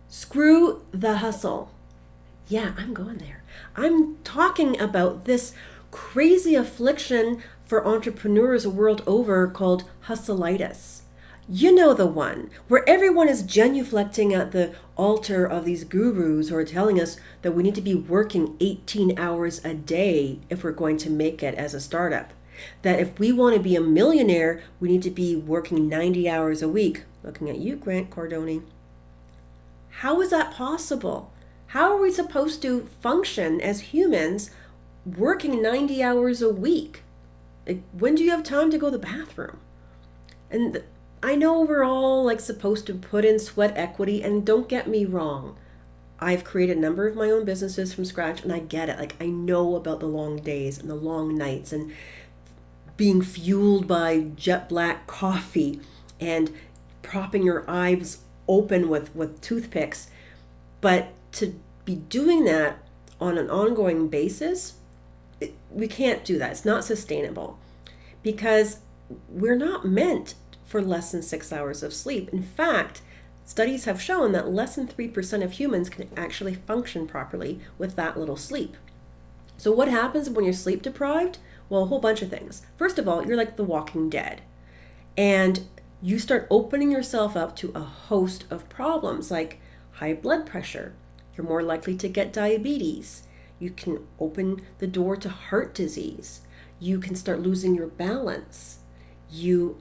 Screw the hustle. Yeah, I'm going there. I'm talking about this crazy affliction for entrepreneurs world over called hustle-itis. You know the one where everyone is genuflecting at the altar of these gurus who are telling us that we need to be working 18 hours a day if we're going to make it as a startup. That if we want to be a millionaire, we need to be working 90 hours a week. Looking at you, Grant Cardone. How is that possible? How are we supposed to function as humans working 90 hours a week? Like, when do you have time to go to the bathroom? And I know we're all like supposed to put in sweat equity, and don't get me wrong. I've created a number of my own businesses from scratch, and I get it. Like, I know about the long days and the long nights and being fueled by jet black coffee and propping your eyes open with toothpicks. But to be doing that on an ongoing basis, we can't do that. It's not sustainable because we're not meant for less than 6 hours of sleep. In fact, studies have shown that less than 3% of humans can actually function properly with that little sleep. So what happens when you're sleep deprived? Well, a whole bunch of things. First of all, you're like the walking dead. And you start opening yourself up to a host of problems like high blood pressure. You're more likely to get diabetes. You can open the door to heart disease. You can start losing your balance. You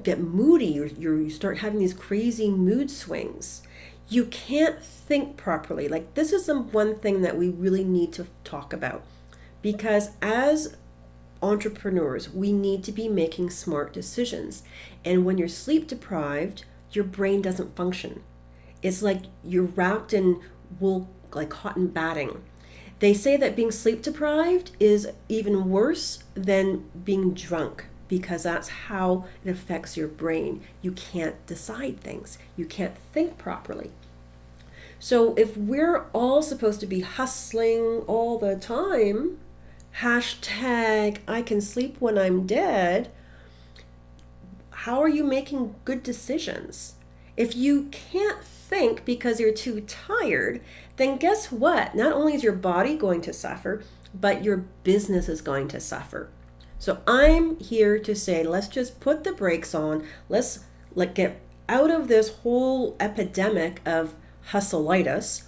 get moody. You start having these crazy mood swings. You can't think properly. Like, this is the one thing that we really need to talk about, because as entrepreneurs, we need to be making smart decisions. And when you're sleep deprived, your brain doesn't function. It's like you're wrapped in wool, like cotton batting. They say that being sleep deprived is even worse than being drunk, because that's how it affects your brain. You can't decide things. You can't think properly. So if we're all supposed to be hustling all the time, hashtag I can sleep when I'm dead, how are you making good decisions? If you can't think because you're too tired, then guess what? Not only is your body going to suffer, but your business is going to suffer. So I'm here to say, let's just put the brakes on. Let's get out of this whole epidemic of hustle-itis,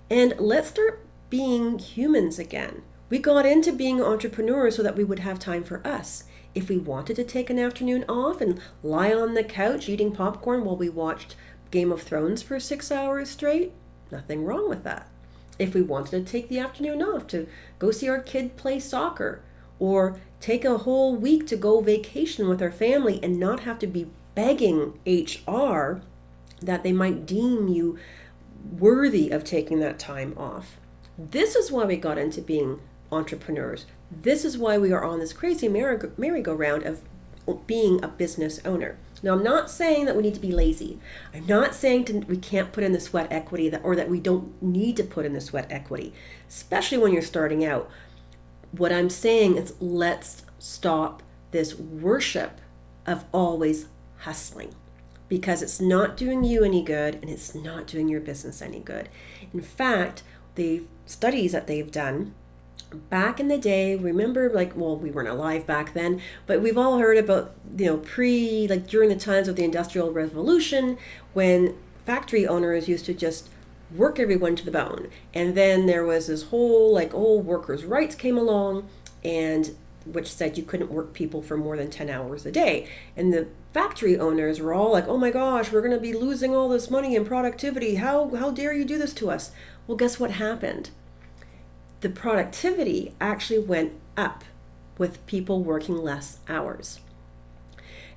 and let's start being humans again. We got into being entrepreneurs so that we would have time for us. If we wanted to take an afternoon off and lie on the couch eating popcorn while we watched Game of Thrones for 6 hours straight, nothing wrong with that. If we wanted to take the afternoon off to go see our kid play soccer, or take a whole week to go vacation with our family and not have to be begging HR that they might deem you worthy of taking that time off. This is why we got into being entrepreneurs. This is why we are on this crazy merry-go-round of being a business owner. Now, I'm not saying that we need to be lazy. I'm not saying we can't put in the sweat equity or that we don't need to put in the sweat equity, especially when you're starting out. What I'm saying is, let's stop this worship of always hustling, because it's not doing you any good and it's not doing your business any good. In fact, the studies that they've done back in the day, remember, we weren't alive back then, but we've all heard about, during the times of the Industrial Revolution, when factory owners used to just work everyone to the bone. And then there was this whole workers' rights came along, and which said you couldn't work people for more than 10 hours a day. And the factory owners were all like, oh my gosh, we're going to be losing all this money and productivity. How dare you do this to us? Well, guess what happened? The productivity actually went up with people working less hours.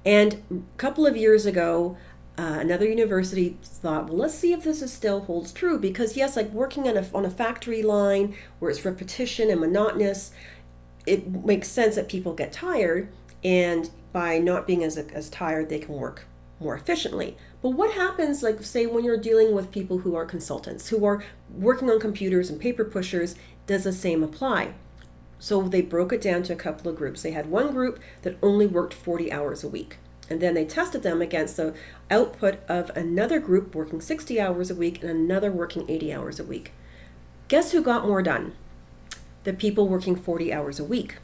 And a couple of years ago, another university thought, well, let's see if this still holds true, because yes, working on a factory line where it's repetition and monotonous, it makes sense that people get tired, and by not being as tired, they can work more efficiently. But what happens, say, when you're dealing with people who are consultants, who are working on computers and paper pushers? Does the same apply? So they broke it down to a couple of groups. They had one group that only worked 40 hours a week. And then they tested them against the output of another group working 60 hours a week and another working 80 hours a week. Guess who got more done? The people working 40 hours a week.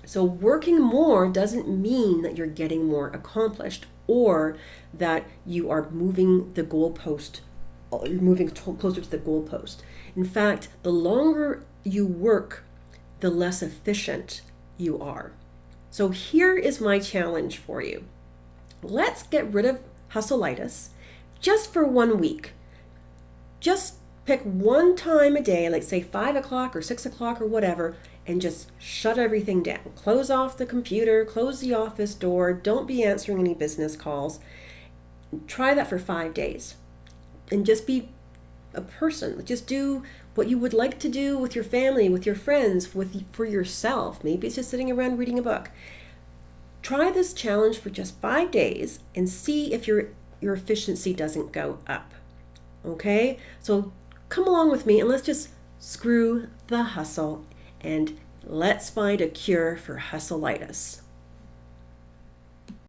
So working more doesn't mean that you're getting more accomplished or that you are moving the goalpost, you're moving closer to the goalpost. In fact, the longer you work, the less efficient you are. So here is my challenge for you. Let's get rid of hustle-itis just for 1 week. Just pick one time a day, like say 5 o'clock or 6 o'clock or whatever, and just shut everything down. Close off the computer, close the office door, don't be answering any business calls. Try that for 5 days and just be a person. Just do what you would like to do with your family, with your friends, for yourself. Maybe it's just sitting around reading a book. Try this challenge for just 5 days and see if your efficiency doesn't go up. Okay? So come along with me and let's just screw the hustle and let's find a cure for hustle-itis.